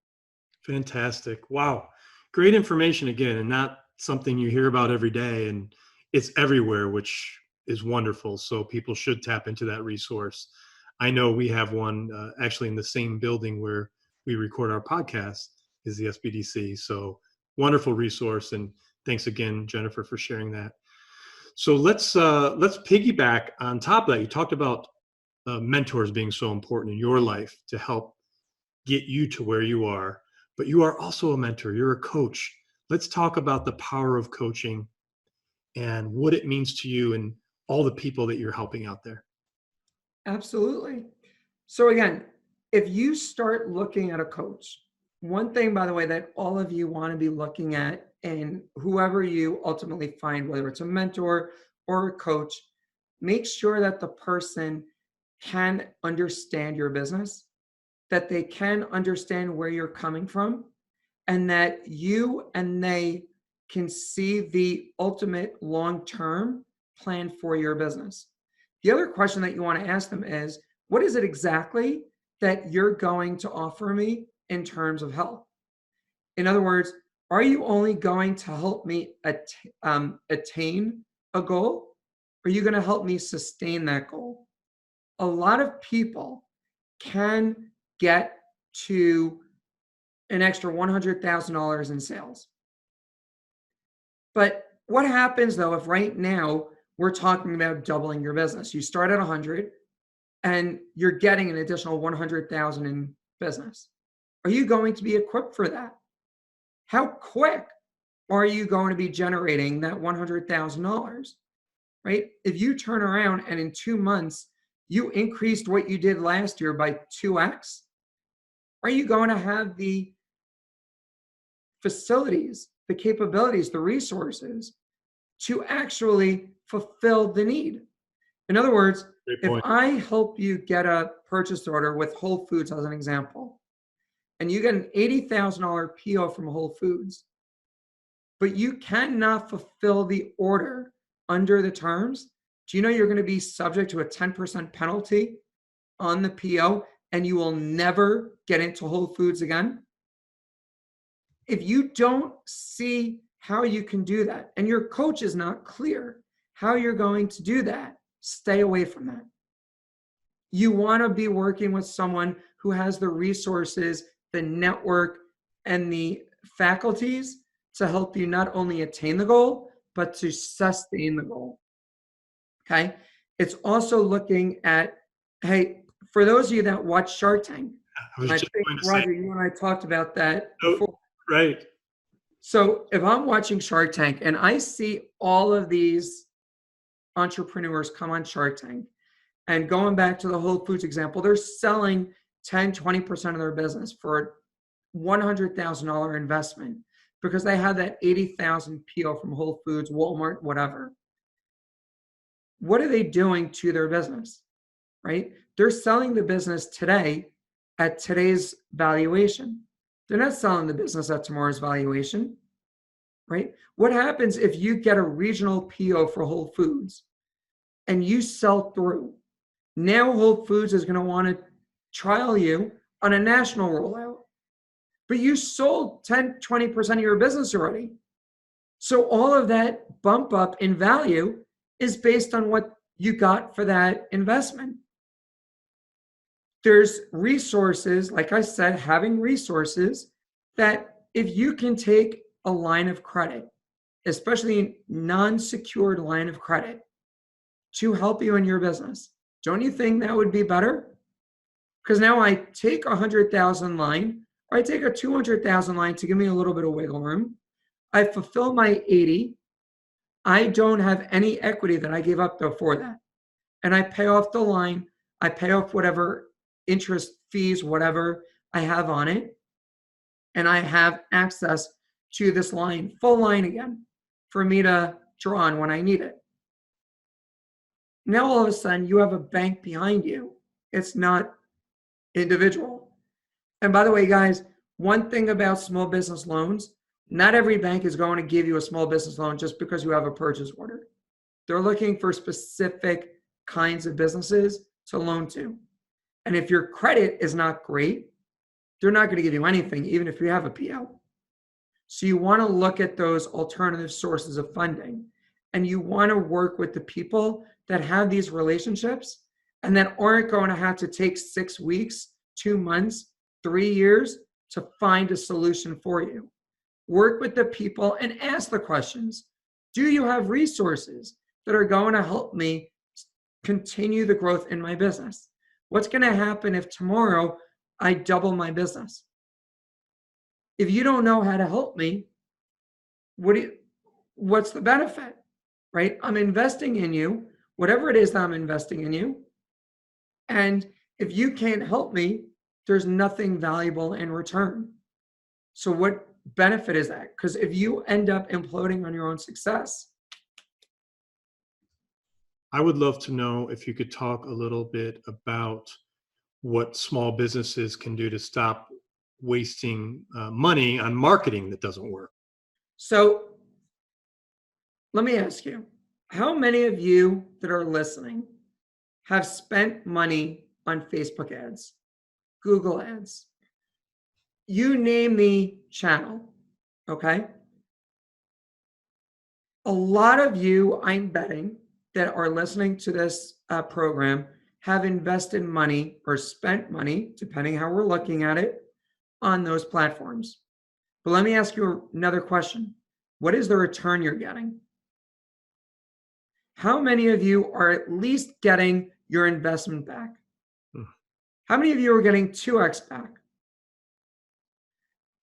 Fantastic. Wow. Great information again, and not something you hear about every day, and it's everywhere, which is wonderful. So people should tap into that resource. I know we have one actually in the same building where we record our podcast is the SBDC. So wonderful resource. And thanks again, Jennifer, for sharing that. So let's piggyback on top of that. You talked about mentors being so important in your life to help get you to where you are, but you are also a mentor. You're a coach. Let's talk about the power of coaching and what it means to you and all the people that you're helping out there. Absolutely. So again, if you start looking at a coach, one thing, by the way, that all of you want to be looking at, and whoever you ultimately find, whether it's a mentor or a coach, make sure that the person can understand your business, that they can understand where you're coming from, and that you and they can see the ultimate long-term plan for your business. The other question that you want to ask them is, what is it exactly that you're going to offer me in terms of help? In other words, are you only going to help me attain a goal? Or are you going to help me sustain that goal? A lot of people can get to an extra $100,000 in sales. But what happens though if right now we're talking about doubling your business? You start at 100 and you're getting an additional 100,000 in business. Are you going to be equipped for that? How quick are you going to be generating that $100,000? Right? If you turn around and in 2 months you increased what you did last year by 2x, are you going to have the facilities, the capabilities, the resources to actually fulfill the need? In other words, if I help you get a purchase order with Whole Foods as an example, and you get an $80,000 PO from Whole Foods, but you cannot fulfill the order under the terms, do you know you're going to be subject to a 10% penalty on the PO and you will never get into Whole Foods again? If you don't see how you can do that and your coach is not clear how you're going to do that, stay away from that. You want to be working with someone who has the resources, the network, and the faculties to help you not only attain the goal, but to sustain the goal. Okay? It's also looking at, hey, for those of you that watch Shark Tank, I think, Roger, you and I talked about that before. Right. So if I'm watching Shark Tank and I see all of these entrepreneurs come on Shark Tank, and going back to the Whole Foods example, they're selling 10, 20% of their business for a $100,000 investment because they have that 80,000 PO from Whole Foods, Walmart, whatever. What are they doing to their business, right? They're selling the business today at today's valuation. They're not selling the business at tomorrow's valuation, right? What happens if you get a regional PO for Whole Foods and you sell through? Now Whole Foods is going to want to trial you on a national rollout, but you sold 10, 20% of your business already. So all of that bump up in value is based on what you got for that investment. There's resources, like I said, having resources that if you can take a line of credit, especially a non-secured line of credit, to help you in your business, don't you think that would be better? Because now I take a 100,000 line, or I take a 200,000 line to give me a little bit of wiggle room. I fulfill my 80. I don't have any equity that I gave up before that. And I pay off the line. I pay off whatever interest, fees, whatever I have on it. And I have access to this line, full line again, for me to draw on when I need it. Now all of a sudden you have a bank behind you. It's not individual. And by the way, guys, one thing about small business loans, not every bank is going to give you a small business loan just because you have a purchase order. They're looking for specific kinds of businesses to loan to. And if your credit is not great, they're not going to give you anything, even if you have a PO. So you want to look at those alternative sources of funding, and you want to work with the people that have these relationships and that aren't going to have to take 6 weeks, 2 months, 3 years to find a solution for you. Work with the people and ask the questions. Do you have resources that are going to help me continue the growth in my business? What's going to happen if tomorrow I double my business? If you don't know how to help me, what's the benefit, right? I'm investing in you, whatever it is that I'm investing in you. And if you can't help me, there's nothing valuable in return. So what benefit is that? Because if you end up imploding on your own success. I would love to know if you could talk a little bit about what small businesses can do to stop wasting money on marketing that doesn't work. So let me ask you, how many of you that are listening have spent money on Facebook ads, Google ads? You name the channel, okay? A lot of you, I'm betting, that are listening to this program have invested money or spent money, depending how we're looking at it, on those platforms. But let me ask you another question. What is the return you're getting? How many of you are at least getting your investment back? How many of you are getting 2x back?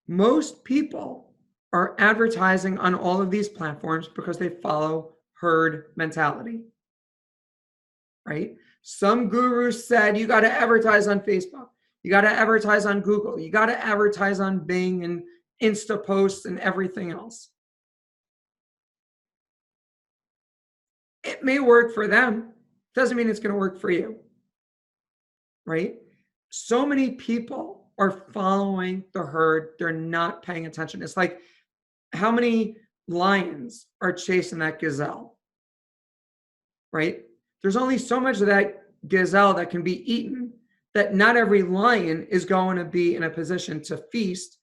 Most people are advertising on all of these platforms because they follow herd mentality, right? Some guru said you got to advertise on Facebook, you got to advertise on Google, you got to advertise on Bing and Insta posts and everything else. It may work for them, doesn't mean it's going to work for you, right? So many people are following the herd, they're not paying attention. It's like, how many lions are chasing that gazelle, right? There's only so much of that gazelle that can be eaten, that not every lion is going to be in a position to feast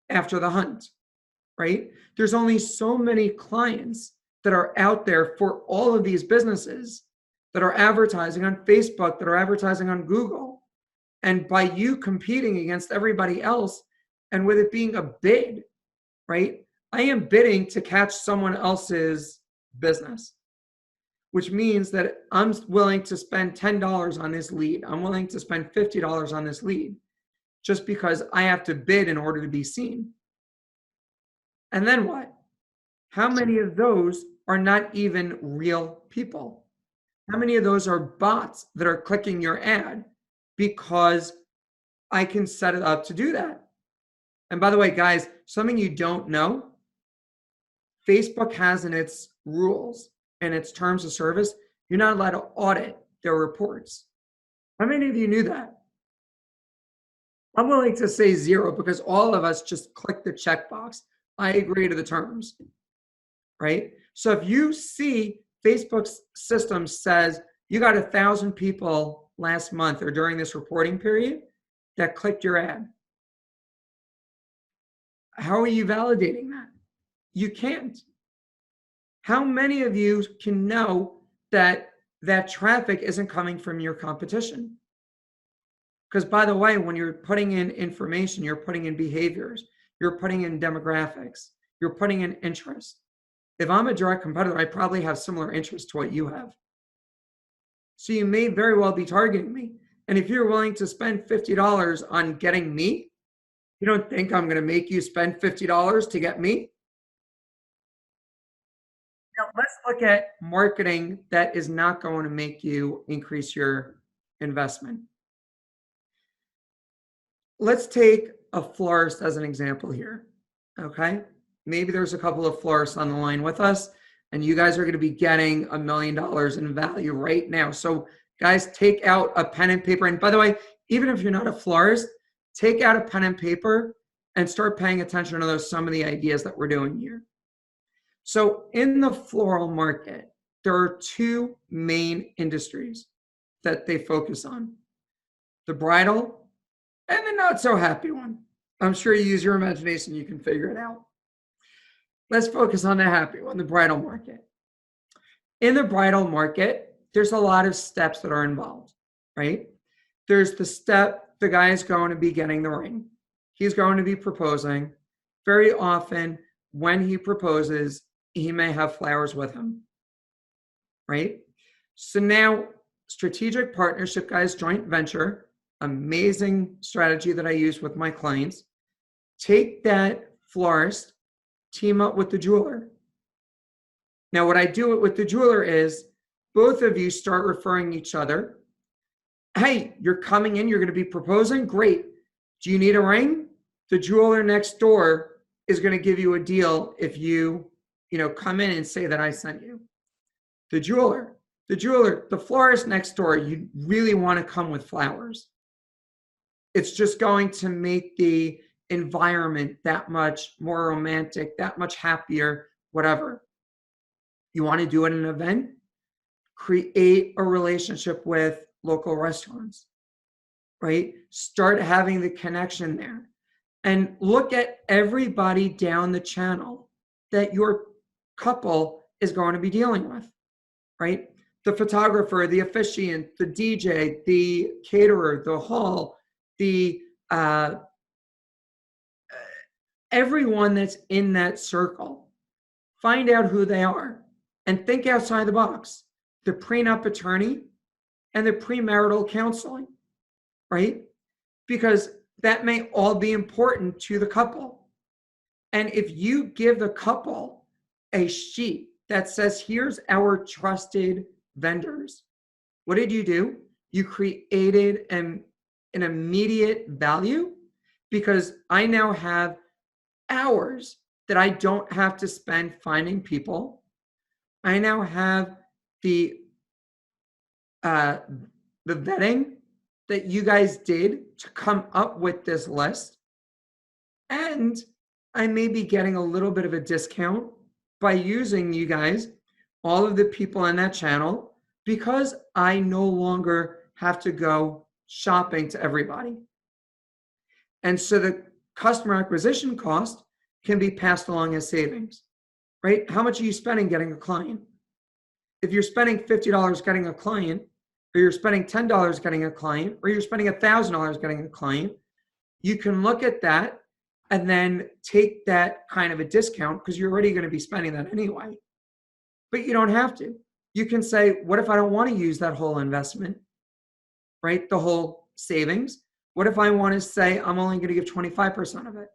after the hunt, right? There's only so many clients that are out there for all of these businesses that are advertising on Facebook, that are advertising on Google. And by you competing against everybody else, and with it being a bid, right? I am bidding to catch someone else's business, which means that I'm willing to spend $10 on this lead. I'm willing to spend $50 on this lead just because I have to bid in order to be seen. And then what? How many of those are not even real people? How many of those are bots that are clicking your ad because I can set it up to do that? And by the way, guys, something you don't know, Facebook has in its rules and its terms of service, you're not allowed to audit their reports. How many of you knew that? I'm willing to say 0 because all of us just click the checkbox. I agree to the terms, right? So if you see Facebook's system says you got 1,000 people last month or during this reporting period that clicked your ad, how are you validating that? You can't. How many of you can know that that traffic isn't coming from your competition? Because by the way, when you're putting in information, you're putting in behaviors, you're putting in demographics, you're putting in interest. If I'm a direct competitor, I probably have similar interests to what you have. So you may very well be targeting me. And if you're willing to spend $50 on getting me, you don't think I'm going to make you spend $50 to get me? Now, let's look at marketing that is not going to make you increase your investment. Let's take a florist as an example here, okay? Maybe there's a couple of florists on the line with us, and you guys are going to be getting $1 million in value right now. So guys, take out a pen and paper. And by the way, even if you're not a florist, take out a pen and paper and start paying attention to some of the ideas that we're doing here. So in the floral market, there are 2 main industries that they focus on: the bridal and the not so happy one. I'm sure you use your imagination, you can figure it out. Let's focus on the happy one, the bridal market. In the bridal market, there's a lot of steps that are involved, right? There's the step, the guy is going to be getting the ring. He's going to be proposing. Very often, when he proposes, he may have flowers with him, right? So now, strategic partnership, guys, joint venture, amazing strategy that I use with my clients. Take that florist, team up with the jeweler. Now, what I do with the jeweler is both of you start referring each other. Hey, you're coming in, you're going to be proposing? Great. Do you need a ring? The jeweler next door is going to give you a deal if you come in and say that I sent you. The jeweler The jeweler, the florist next door, you really want to come with flowers. It's just going to make the environment that much more romantic, that much happier, whatever. You want to do it at an event? Create a relationship with local restaurants, right? Start having the connection there. And look at everybody down the channel that your couple is going to be dealing with, right? The photographer, the officiant, the DJ, the caterer, the hall, the everyone that's in that circle. Find out who they are and think outside the box. The prenup attorney and the premarital counseling, right? Because that may all be important to the couple. And if you give the couple a sheet that says, here's our trusted vendors, what did you do? You created an immediate value, because I now have hours that I don't have to spend finding people. I now have the vetting that you guys did to come up with this list. And I may be getting a little bit of a discount by using you guys, all of the people in that channel, because I no longer have to go shopping to everybody. And so the customer acquisition cost can be passed along as savings, right? How much are you spending getting a client? If you're spending $50 getting a client, or you're spending $10 getting a client, or you're spending $1,000 getting a client, you can look at that and then take that kind of a discount, because you're already going to be spending that anyway. But you don't have to. You can say, what if I don't want to use that whole investment, right? The whole savings. What if I want to say I'm only going to give 25% of it?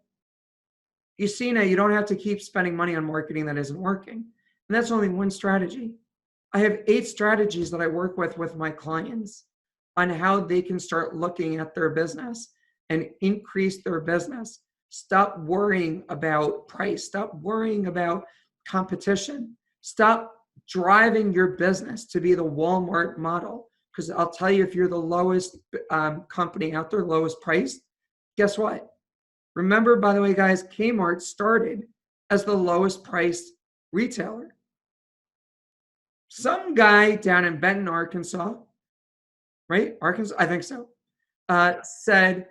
You see, now you don't have to keep spending money on marketing that isn't working. And that's only one strategy. I have 8 strategies that I work with my clients on how they can start looking at their business and increase their business. Stop worrying about price. Stop worrying about competition. Stop driving your business to be the Walmart model. Because I'll tell you, if you're the lowest company out there, lowest price, guess what? Remember, by the way, guys, Kmart started as the lowest priced retailer. Some guy down in Benton, Arkansas, right? Arkansas, I think so, said,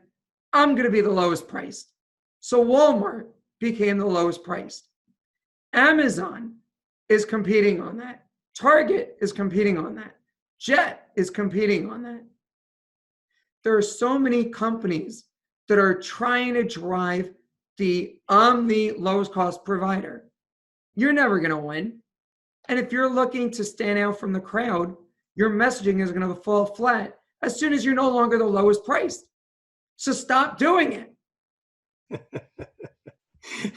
I'm going to be the lowest priced. So Walmart became the lowest priced. Amazon is competing on that. Target is competing on that. Jet is competing on that. There are so many companies that are trying to drive I'm the lowest cost provider. You're never going to win. And if you're looking to stand out from the crowd, your messaging is going to fall flat as soon as you're no longer the lowest priced. So stop doing it.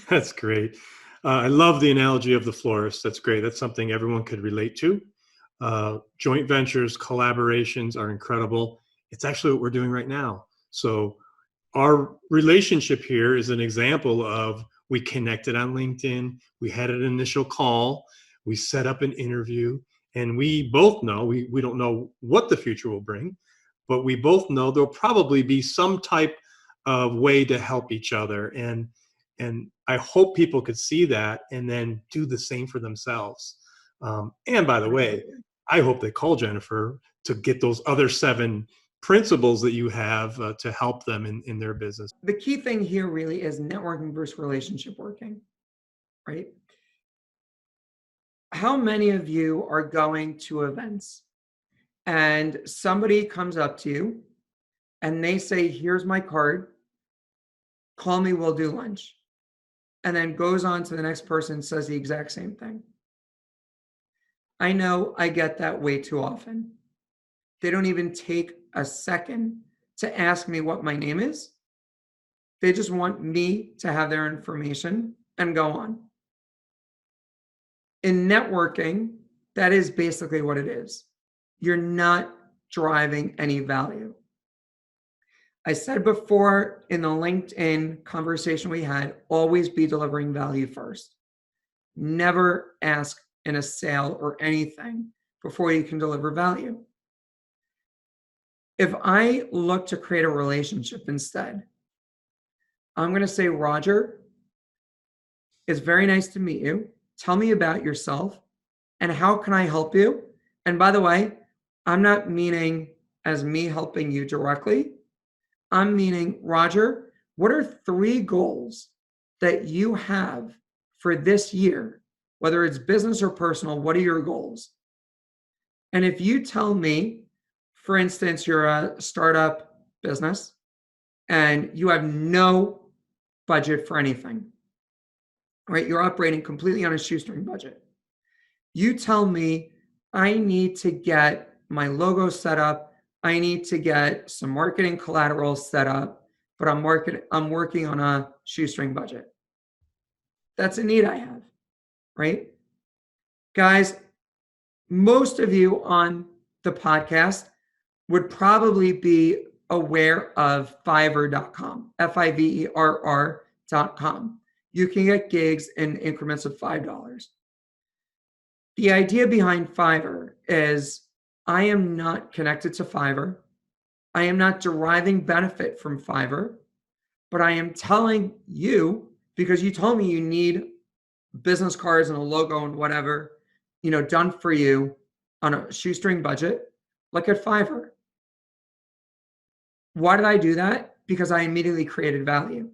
That's great. I love the analogy of the florist. That's great. That's something everyone could relate to. Joint ventures, collaborations are incredible. It's actually what we're doing right now. So our relationship here is an example of, we connected on LinkedIn. We had an initial call. We set up an interview, and we both know, we don't know what the future will bring, but we both know there'll probably be some type of way to help each other. And I hope people could see that and then do the same for themselves. And by the way, I hope they call Jennifer to get those other 7 principles that you have to help them in their business. The key thing here really is networking versus relationship working, right? How many of you are going to events and somebody comes up to you and they say, here's my card, call me, we'll do lunch, and then goes on to the next person and says the exact same thing? I know I get that way too often. They don't even take a second to ask me what my name is. They just want me to have their information and go on. In networking, that is basically what it is. You're not driving any value. I said before in the LinkedIn conversation we had, always be delivering value first. Never ask in a sale or anything before you can deliver value. If I look to create a relationship instead, I'm going to say, Roger, it's very nice to meet you. Tell me about yourself and how can I help you? And by the way, I'm not meaning as me helping you directly. I'm meaning, Roger, what are 3 goals that you have for this year? Whether it's business or personal, what are your goals? And if you tell me, for instance, you're a startup business and you have no budget for anything, right? You're operating completely on a shoestring budget. You tell me, I need to get my logo set up. I need to get some marketing collateral set up, but I'm working on a shoestring budget. That's a need I have, right? Guys, most of you on the podcast would probably be aware of Fiverr.com, Fiverr.com. You can get gigs in increments of $5. The idea behind Fiverr is I am not connected to Fiverr. I am not deriving benefit from Fiverr, but I am telling you, because you told me you need business cards and a logo and whatever, done for you on a shoestring budget, look at Fiverr. Why did I do that? Because I immediately created value.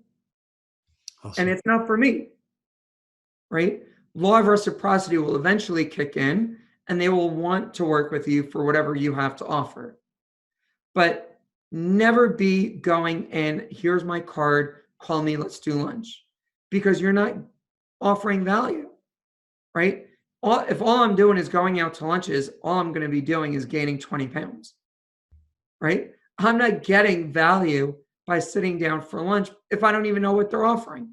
Awesome. And it's not for me, right? Law of reciprocity will eventually kick in and they will want to work with you for whatever you have to offer. But never be going in, here's my card, call me, let's do lunch. Because you're not offering value, right? If all I'm doing is going out to lunches, all I'm going to be doing is gaining 20 pounds, right? I'm not getting value by sitting down for lunch if I don't even know what they're offering.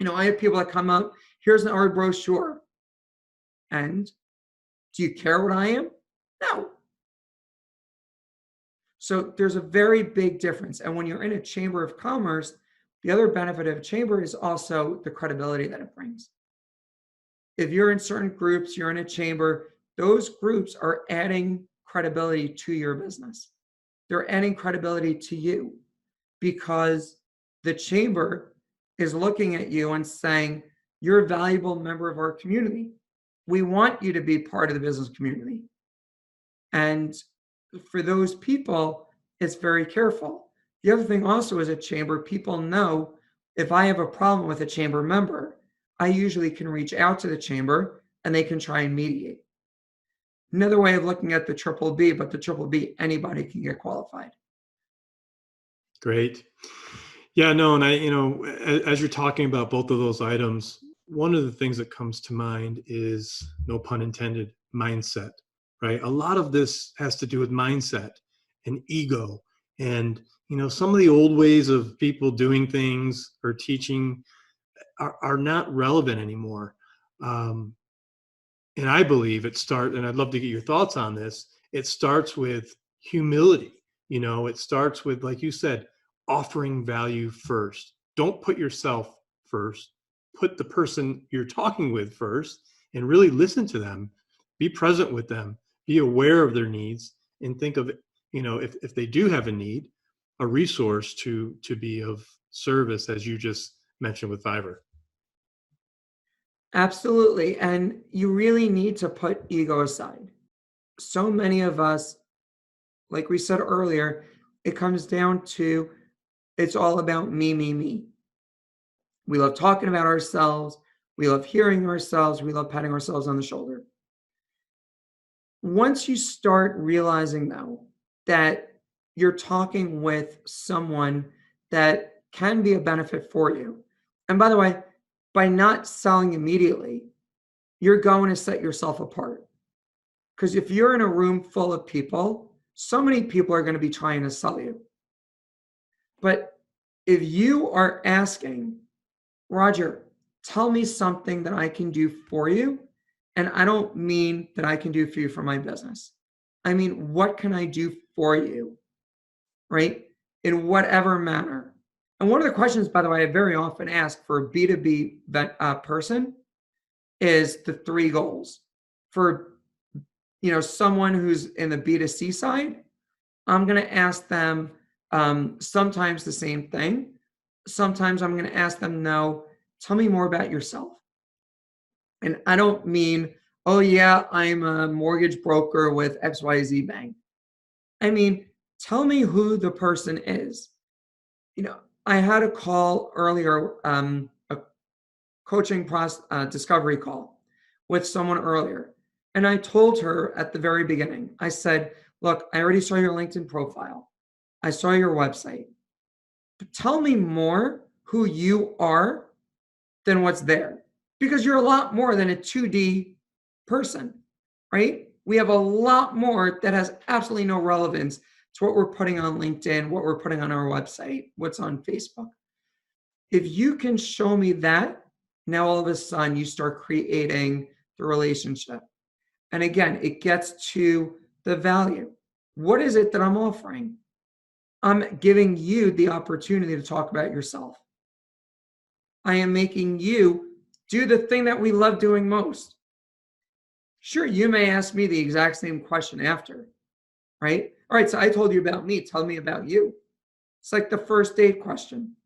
I have people that come up, here's our brochure. And do you care what I am? No. So there's a very big difference. And when you're in a chamber of commerce, the other benefit of a chamber is also the credibility that it brings. If you're in certain groups, you're in a chamber, those groups are adding credibility to your business. They're adding credibility to you because the chamber is looking at you and saying, you're a valuable member of our community. We want you to be part of the business community. And for those people, it's very careful. The other thing also is a chamber, people know if I have a problem with a chamber member, I usually can reach out to the chamber and they can try and mediate. Another way of looking at the triple B, but the triple B, anybody can get qualified. Great. Yeah, no, and as you're talking about both of those items, one of the things that comes to mind is, no pun intended, mindset, right? A lot of this has to do with mindset and ego. And, some of the old ways of people doing things or teaching are not relevant anymore. And I believe and I'd love to get your thoughts on this, it starts with humility. It starts with, like you said, offering value first. Don't put yourself first. Put the person you're talking with first and really listen to them. Be present with them. Be aware of their needs and think of, if they do have a need, a resource to be of service, as you just mentioned with Fiverr. Absolutely. And you really need to put ego aside. So many of us, like we said earlier, it comes down to, it's all about me, me, me. We love talking about ourselves. We love hearing ourselves. We love patting ourselves on the shoulder. Once you start realizing, though, that you're talking with someone that can be a benefit for you. And by the way, by not selling immediately, you're going to set yourself apart. Because if you're in a room full of people, so many people are going to be trying to sell you. But if you are asking, Roger, tell me something that I can do for you, and I don't mean that I can do for you for my business. I mean, what can I do for you, right? In whatever manner. And one of the questions, by the way, I very often ask for a B2B person is the 3 goals. For someone who's in the B2C side, I'm going to ask them sometimes the same thing. Sometimes I'm going to ask them, no, tell me more about yourself. And I don't mean, oh yeah, I'm a mortgage broker with XYZ Bank. I mean, tell me who the person is. I had a call earlier, a coaching discovery call with someone earlier. And I told her at the very beginning, I said, look, I already saw your LinkedIn profile. I saw your website. But tell me more who you are than what's there. Because you're a lot more than a 2D person, right? We have a lot more that has absolutely no relevance to what we're putting on LinkedIn, what we're putting on our website, what's on Facebook. If you can show me that, now all of a sudden you start creating the relationship. And again, it gets to the value. What is it that I'm offering? I'm giving you the opportunity to talk about yourself. I am making you do the thing that we love doing most. Sure, you may ask me the exact same question after, right? All right, so I told you about me. Tell me about you. It's like the first date question,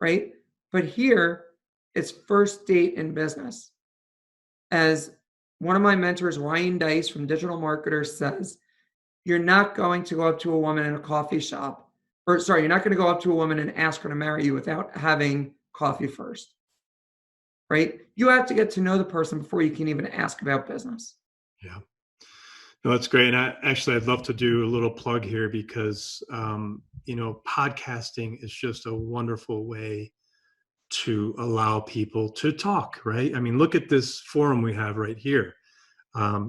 right? But here, it's first date in business. As one of my mentors, Ryan Dice from Digital Marketers, says, you're not going to go up to a woman in a coffee shop, you're not going to go up to a woman and ask her to marry you without having coffee first, right? You have to get to know the person before you can even ask about business. Yeah. No, that's great. And I'd love to do a little plug here because, podcasting is just a wonderful way to allow people to talk, right? I mean, look at this forum we have right here.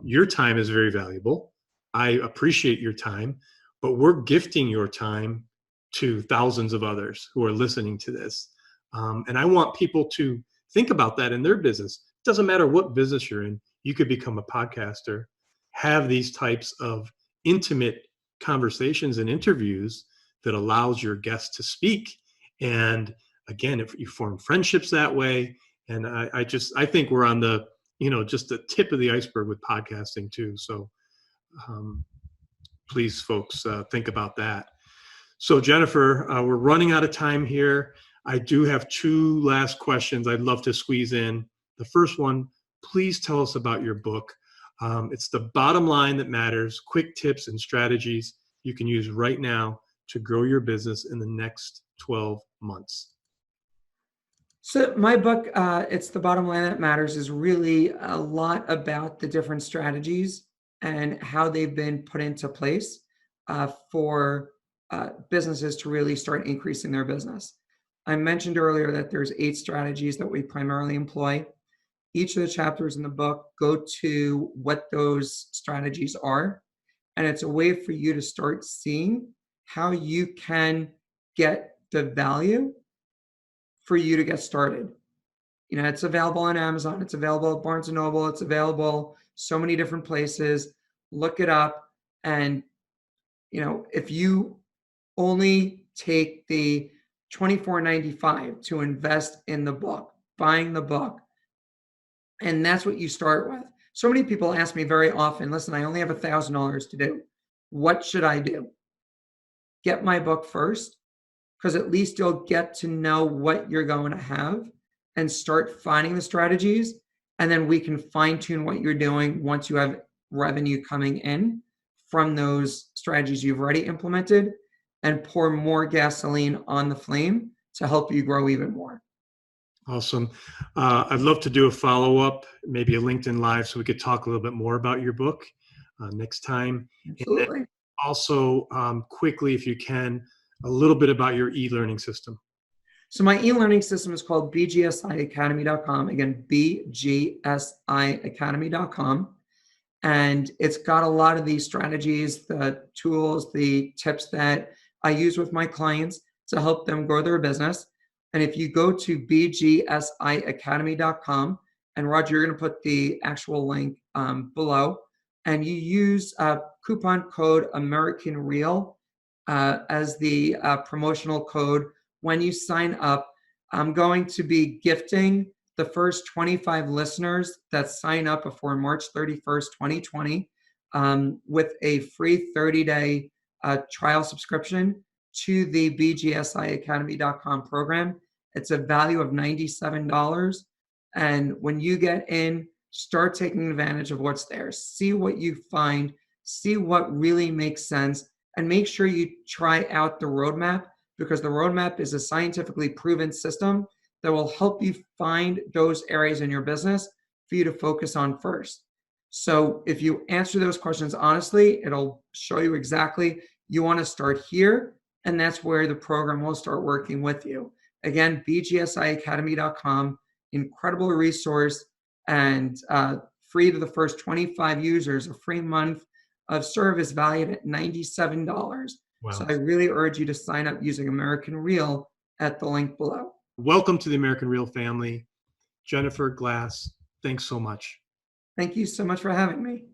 Your time is very valuable. I appreciate your time, but we're gifting your time to thousands of others who are listening to this. And I want people to think about that in their business. It doesn't matter what business you're in. You could become a podcaster, have these types of intimate conversations and interviews that allows your guests to speak. And again, if you form friendships that way, and I think we're on the, just the tip of the iceberg with podcasting too. So please, folks, think about that. So Jennifer, we're running out of time here. I do have two last questions I'd love to squeeze in. The first one, please tell us about your book. It's The Bottom Line That Matters, quick tips and strategies you can use right now to grow your business in the next 12 months. So my book, It's The Bottom Line That Matters, is really a lot about the different strategies and how they've been put into place for businesses to really start increasing their business. I mentioned earlier that there's 8 strategies that we primarily employ. Each of the chapters in the book go to what those strategies are. And it's a way for you to start seeing how you can get the value for you to get started. It's available on Amazon. It's available at Barnes & Noble. It's available so many different places. Look it up. And, if you only take the $24.95 to invest in the book, buying the book, and that's what you start with. So many people ask me very often, listen, I only have $1,000 to do. What should I do? Get my book first, because at least you'll get to know what you're going to have and start finding the strategies. And then we can fine tune what you're doing once you have revenue coming in from those strategies you've already implemented, and pour more gasoline on the flame to help you grow even more. Awesome. I'd love to do a follow-up, maybe a LinkedIn Live, so we could talk a little bit more about your book next time. Absolutely. And also, quickly, if you can, a little bit about your e-learning system. So my e-learning system is called bgsiacademy.com. Again, bgsiacademy.com. And it's got a lot of these strategies, the tools, the tips that I use with my clients to help them grow their business. And if you go to bgsiacademy.com, and Roger, you're going to put the actual link below, and you use coupon code American Real as the promotional code when you sign up. I'm going to be gifting the first 25 listeners that sign up before March 31st, 2020, with a free 30-day trial subscription to the bgsiacademy.com program. It's a value of $97. And when you get in, start taking advantage of what's there. See what you find, see what really makes sense, and make sure you try out the roadmap, because the roadmap is a scientifically proven system that will help you find those areas in your business for you to focus on first. So if you answer those questions honestly, it'll show you exactly you want to start here, and that's where the program will start working with you. Again, bgsiacademy.com, incredible resource, and free to the first 25 users, a free month of service valued at $97. Wow. So I really urge you to sign up using American Real at the link below. Welcome to the American Real family. Jennifer Glass, thanks so much. Thank you so much for having me.